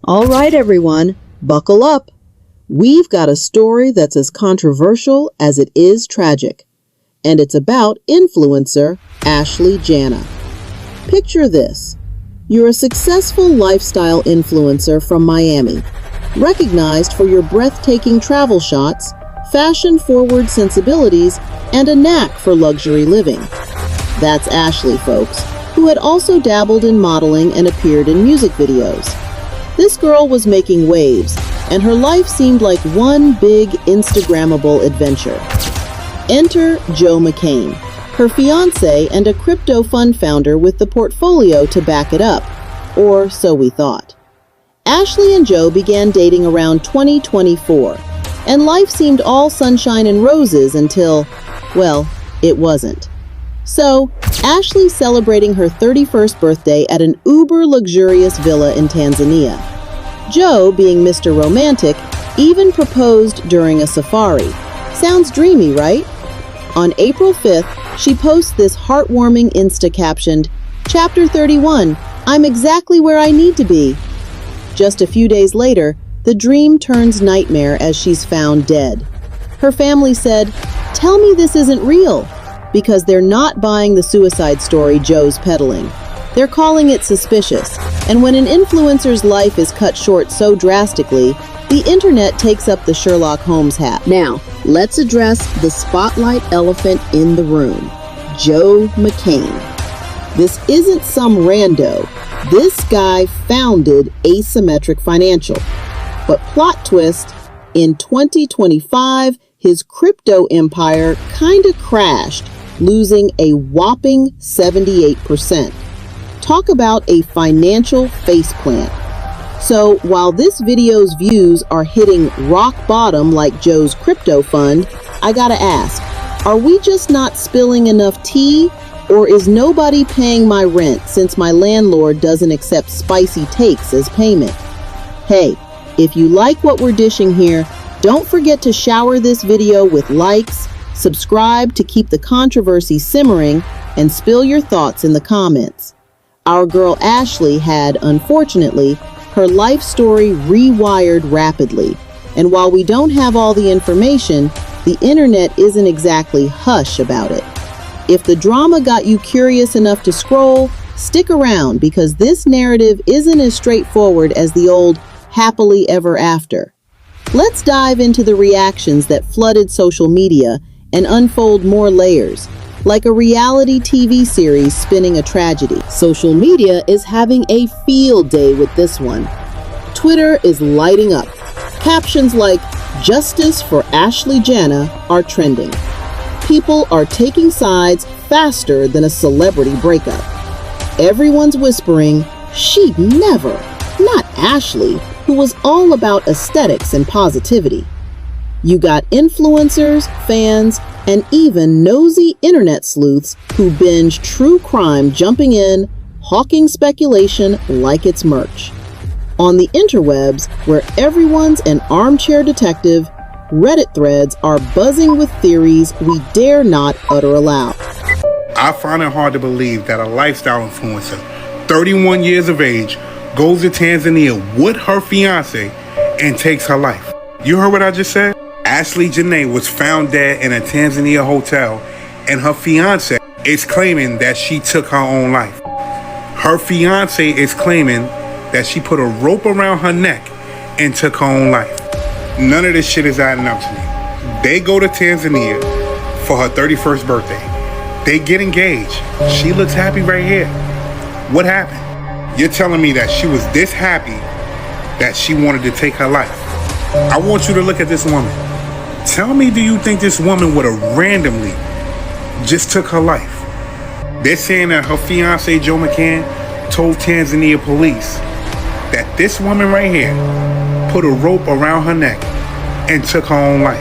All right, everyone, buckle up. We've got a story that's as controversial as it is tragic, and it's about influencer Ashlee Jenae. Picture this. You're a successful lifestyle influencer from Miami, recognized for your breathtaking travel shots, fashion-forward sensibilities, and a knack for luxury living. That's Ashlee, folks, who had also dabbled in modeling and appeared in music videos. This girl was making waves, and her life seemed like one big Instagrammable adventure. Enter Joe McCain, her fiancé and a crypto fund founder with the portfolio to back it up, or so we thought. Ashlee and Joe began dating around 2024, and life seemed all sunshine and roses until, well, it wasn't. So, Ashlee celebrating her 31st birthday at an uber-luxurious villa in Tanzania. Joe, being Mr. Romantic, even proposed during a safari. Sounds dreamy, right? On April 5th, she posts this heartwarming Insta captioned, "Chapter 31, I'm exactly where I need to be." Just a few days later, the dream turns nightmare as she's found dead. Her family said, "Tell me this isn't real," because they're not buying the suicide story Joe's peddling. They're calling it suspicious, and when an influencer's life is cut short so drastically, the internet takes up the Sherlock Holmes hat. Now, let's address the spotlight elephant in the room, Joe McCain. This isn't some rando. This guy founded Asymmetric Financial. But plot twist, in 2025, his crypto empire kinda crashed, losing a whopping 78%. Talk about a financial faceplant. So while this video's views are hitting rock bottom like Joe's crypto fund, I gotta ask, are we just not spilling enough tea? Or is nobody paying my rent since my landlord doesn't accept spicy takes as payment? Hey, if you like what we're dishing here, don't forget to shower this video with likes, subscribe to keep the controversy simmering, and spill your thoughts in the comments. Our girl Ashlee had, unfortunately, her life story rewired rapidly. And while we don't have all the information, the internet isn't exactly hush about it. If the drama got you curious enough to scroll, stick around because this narrative isn't as straightforward as the old happily ever after. Let's dive into the reactions that flooded social media and unfold more layers, like a reality TV series spinning a tragedy. Social media is having a field day with this one. Twitter is lighting up. Captions like, "Justice for Ashlee Jenae" are trending. People are taking sides faster than a celebrity breakup. Everyone's whispering, "She'd never," not Ashlee, who was all about aesthetics and positivity. You got influencers, fans, and even nosy internet sleuths who binge true crime jumping in, hawking speculation like it's merch. On the interwebs, where everyone's an armchair detective, Reddit threads are buzzing with theories we dare not utter aloud. I find it hard to believe that a lifestyle influencer, 31 years of age, goes to Tanzania with her fiancé and takes her life. You heard what I just said? Ashlee Jenae was found dead in a Tanzania hotel, and her fiancé is claiming that she took her own life. Her fiancé is claiming that she put a rope around her neck and took her own life. None of this shit is adding up to me. They go to Tanzania for her 31st birthday. They get engaged. She looks happy right here. What happened? You're telling me that she was this happy that she wanted to take her life. I want you to look at this woman. Tell me, do you think this woman would have randomly just took her life? They're saying that her fiancé, Joe McCain, told Tanzania police that this woman right here put a rope around her neck and took her own life.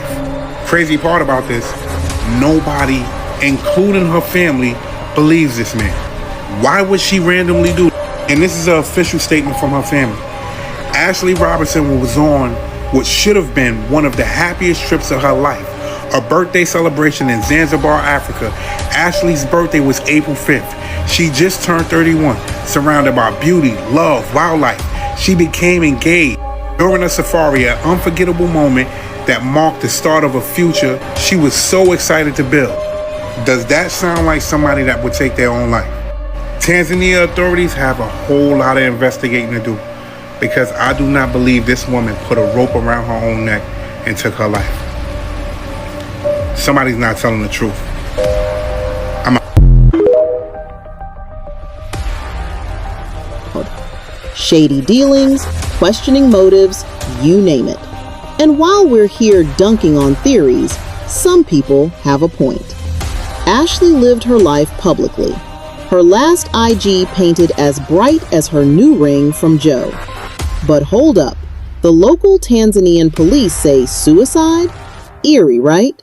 Crazy part about this, nobody, including her family, believes this man. Why would she randomly do that? And this is an official statement from her family. Ashlee Robinson was on what should have been one of the happiest trips of her life, a birthday celebration in Zanzibar, Africa. Ashlee's birthday was April 5th. She just turned 31, surrounded by beauty, love, wildlife, She became engaged during a safari, an unforgettable moment that marked the start of a future she was so excited to build. Does that sound like somebody that would take their own life? Tanzania authorities have a whole lot of investigating to do, because I do not believe this woman put a rope around her own neck and took her life. Somebody's not telling the truth. Shady dealings, questioning motives, you name it. And while we're here dunking on theories, some people have a point. Ashlee lived her life publicly. Her last IG painted as bright as her new ring from Joe. But hold up, the local Tanzanian police say suicide? Eerie, right?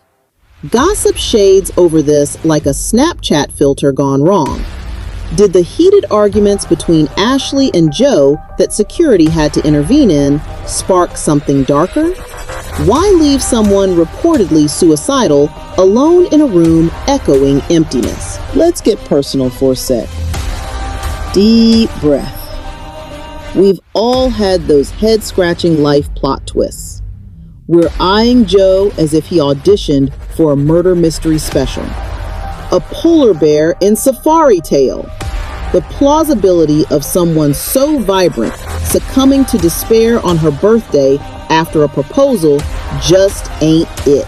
Gossip shades over this like a Snapchat filter gone wrong. Did the heated arguments between Ashlee and Joe that security had to intervene in spark something darker? Why leave someone reportedly suicidal alone in a room echoing emptiness? Let's get personal for a sec. Deep breath. We've all had those head-scratching life plot twists. We're eyeing Joe as if he auditioned for a murder mystery special. A polar bear in Safari Tale. The plausibility of someone so vibrant succumbing to despair on her birthday after a proposal just ain't it.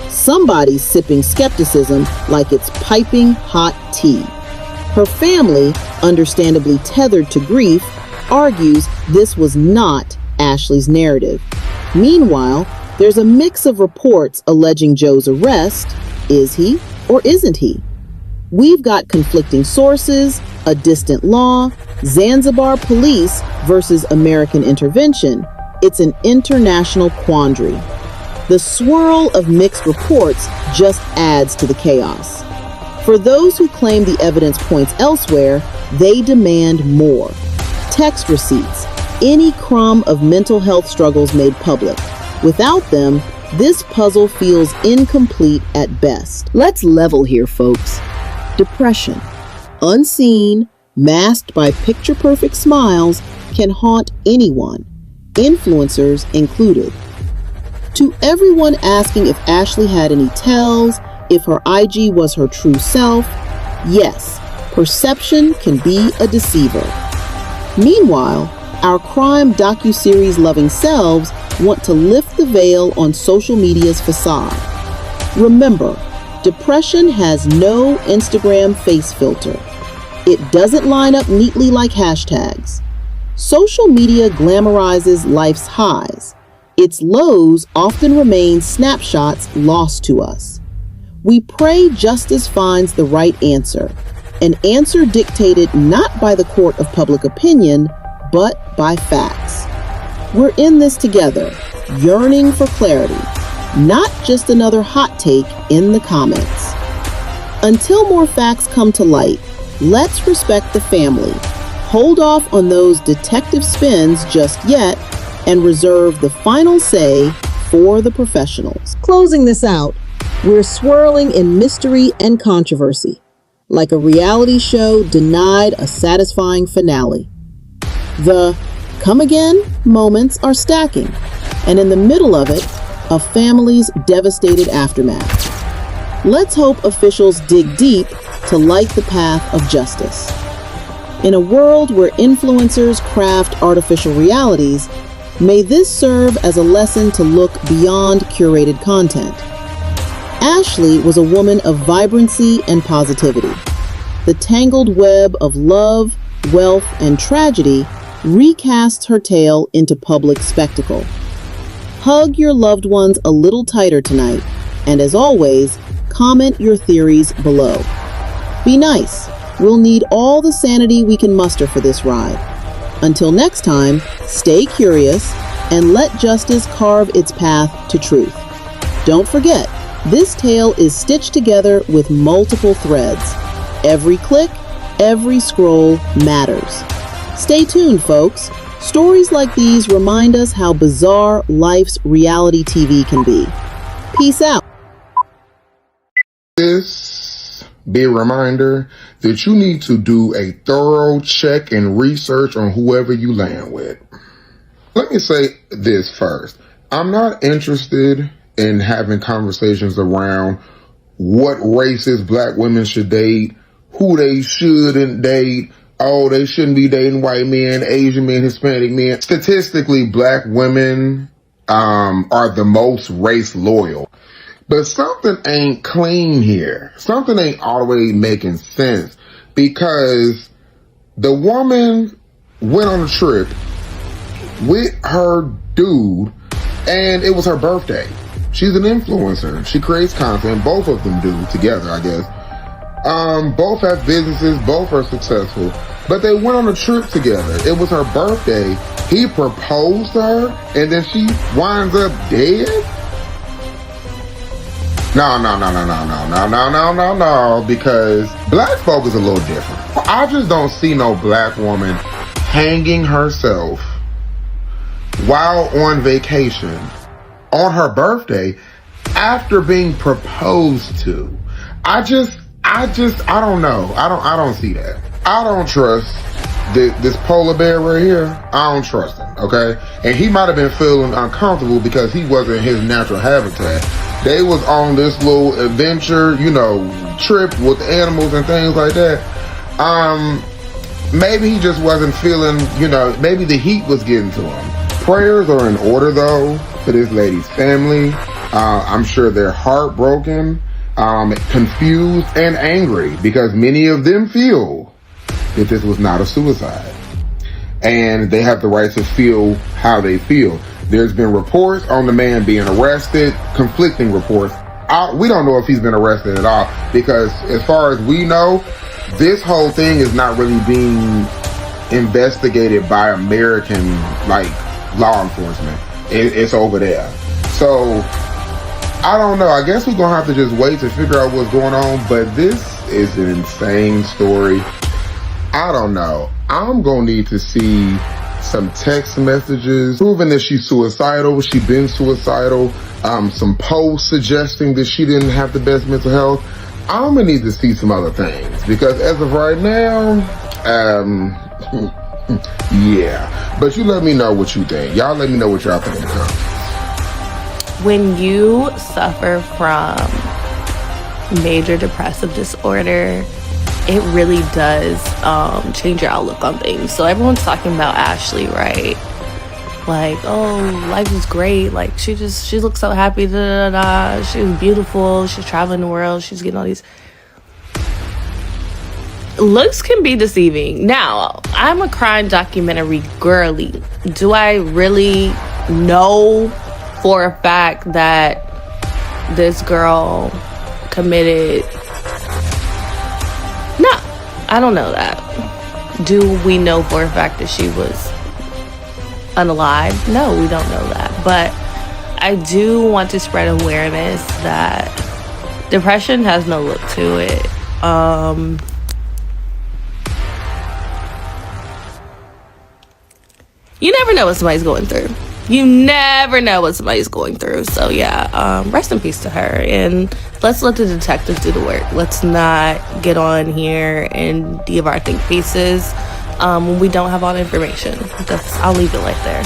Somebody's sipping skepticism like it's piping hot tea. Her family, understandably tethered to grief, argues this was not Ashlee's narrative. Meanwhile, there's a mix of reports alleging Joe's arrest. Is he or isn't he? We've got conflicting sources, a distant law, Zanzibar police versus American intervention. It's an international quandary. The swirl of mixed reports just adds to the chaos. For those who claim the evidence points elsewhere, they demand more. Text receipts, any crumb of mental health struggles made public. Without them, this puzzle feels incomplete at best. Let's level here, folks. Depression, unseen, masked by picture-perfect smiles, can haunt anyone, influencers included. To everyone asking if Ashlee had any tells, if her IG was her true self, yes, perception can be a deceiver. Meanwhile, our crime docuseries loving selves want to lift the veil on social media's facade. Remember, depression has no Instagram face filter. It doesn't line up neatly like hashtags. Social media glamorizes life's highs. Its lows often remain snapshots lost to us. We pray justice finds the right answer, an answer dictated not by the court of public opinion, but by facts. We're in this together, yearning for clarity, not just another hot take in the comments. Until more facts come to light, let's respect the family, hold off on those detective spins just yet, and reserve the final say for the professionals. Closing this out, we're swirling in mystery and controversy, like a reality show denied a satisfying finale. The come again moments are stacking, and in the middle of it, a family's devastated aftermath. Let's hope officials dig deep to light the path of justice. In a world where influencers craft artificial realities, may this serve as a lesson to look beyond curated content. Ashlee was a woman of vibrancy and positivity. The tangled web of love, wealth, and tragedy recasts her tale into public spectacle. Hug your loved ones a little tighter tonight, and as always, comment your theories below. Be nice. We'll need all the sanity we can muster for this ride. Until next time, stay curious and let justice carve its path to truth. Don't forget, this tale is stitched together with multiple threads. Every click, every scroll matters. Stay tuned, folks. Stories like these remind us how bizarre life's reality TV can be. Peace out. This be a reminder that you need to do a thorough check and research on whoever you land with. Let me say this first. I'm not interested in having conversations around what races black women should date, who they shouldn't date. Oh, they shouldn't be dating white men, Asian men, Hispanic men. Statistically, black women are the most race loyal. But something ain't clean here. Something ain't always making sense, because the woman went on a trip with her dude and it was her birthday. She's an influencer. She creates content. Both of them do together, I guess. Both have businesses. Both are successful. But they went on a trip together. It was her birthday. He proposed to her, and then she winds up dead? No, because black folk is a little different. I just don't see no black woman hanging herself while on vacation on her birthday after being proposed to. I don't know. I don't see that. I don't trust this polar bear right here. I don't trust him, okay? And he might have been feeling uncomfortable because he wasn't his natural habitat. They was on this little adventure, trip with animals and things like that. Maybe he just wasn't feeling, maybe the heat was getting to him. Prayers are in order, though, for this lady's family. I'm sure they're heartbroken, confused, and angry, because many of them feel that this was not a suicide. And they have the right to feel how they feel. There's been reports on the man being arrested, conflicting reports. We don't know if he's been arrested at all, because as far as we know, this whole thing is not really being investigated by American, law enforcement. It's over there. So, I don't know. I guess we're going to have to just wait to figure out what's going on, but this is an insane story. I don't know. I'm going to need to see some text messages proving that she's suicidal. She's been suicidal. Some posts suggesting that she didn't have the best mental health. I'm going to need to see some other things, because as of right now, yeah. But you let me know what you think. Y'all let me know what y'all think in the comments. When you suffer from major depressive disorder, it really does change your outlook on things. So everyone's talking about Ashlee, right? Like, oh, life is great. Like, she looks so happy. She's beautiful. She's traveling the world. She's getting all these. Looks can be deceiving. Now, I'm a crime documentary girly. Do I really know for a fact that this girl committed? No, I don't know that. Do we know for a fact that she was unalive? No, we don't know that. But I do want to spread awareness that depression has no look to it. You never know what somebody's going through. You never know what somebody's going through. So yeah, rest in peace to her. And let's let the detectives do the work. Let's not get on here and give our think pieces when we don't have all the information. I'll leave it right there.